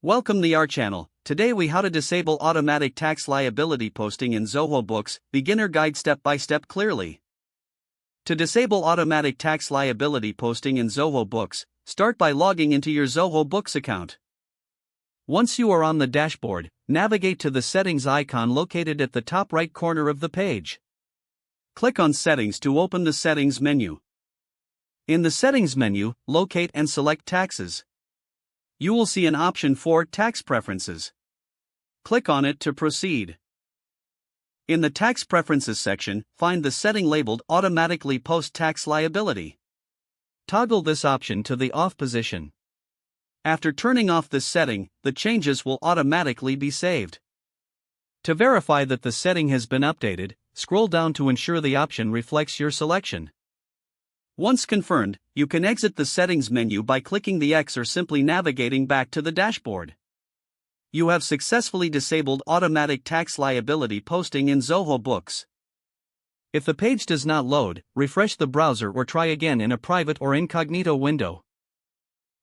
Welcome to our channel. Today we how to disable automatic tax liability posting in Zoho Books, beginner guide step by step clearly. To disable automatic tax liability posting in Zoho Books, start by logging into your Zoho Books account. Once you are on the dashboard, navigate to the settings icon located at the top right corner of the page. Click on Settings to open the Settings menu. In the Settings menu, locate and select Taxes. You will see an option for Tax Preferences. Click on it to proceed. In the Tax Preferences section, find the setting labeled Automatically Post Tax Liability. Toggle this option to the off position. After turning off this setting, the changes will automatically be saved. To verify that the setting has been updated, scroll down to ensure the option reflects your selection. Once confirmed, you can exit the Settings menu by clicking the X or simply navigating back to the dashboard. You have successfully disabled automatic tax liability posting in Zoho Books. If the page does not load, refresh the browser or try again in a private or incognito window.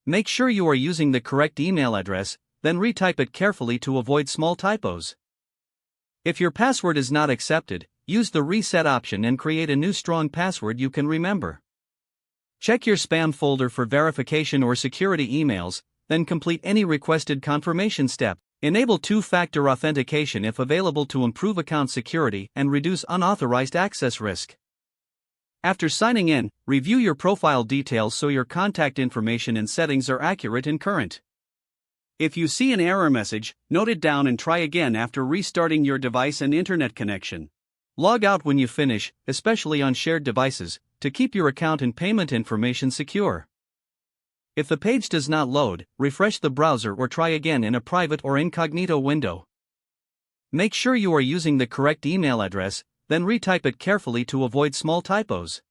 Make sure you are using the correct email address, then retype it carefully to avoid small typos. If your password is not accepted, use the reset option and create a new strong password you can remember. Check your spam folder for verification or security emails, then complete any requested confirmation step. Enable two-factor authentication if available to improve account security and reduce unauthorized access risk. After signing in, review your profile details so your contact information and settings are accurate and current. If you see an error message, note it down and try again after restarting your device and internet connection. Log out when you finish, especially on shared devices, to keep your account and payment information secure. If the page does not load, refresh the browser or try again in a private or incognito window. Make sure you are using the correct email address, then retype it carefully to avoid small typos.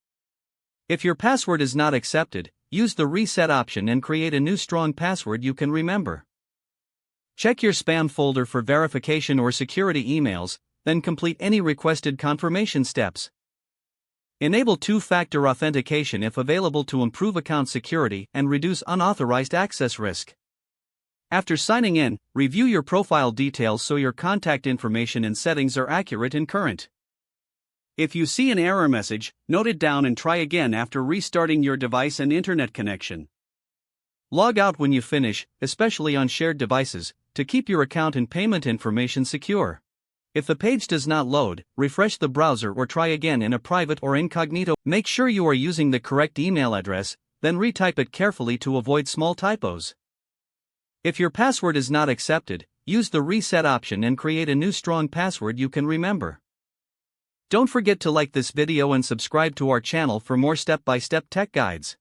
If your password is not accepted, use the reset option and create a new strong password you can remember. Check your spam folder for verification or security emails, then complete any requested confirmation steps. Enable two-factor authentication if available to improve account security and reduce unauthorized access risk. After signing in, review your profile details so your contact information and settings are accurate and current. If you see an error message, note it down and try again after restarting your device and internet connection. Log out when you finish, especially on shared devices, to keep your account and payment information secure. If the page does not load, refresh the browser or try again in a private or incognito. Make sure you are using the correct email address, then retype it carefully to avoid small typos. If your password is not accepted, use the reset option and create a new strong password you can remember. Don't forget to like this video and subscribe to our channel for more step-by-step tech guides.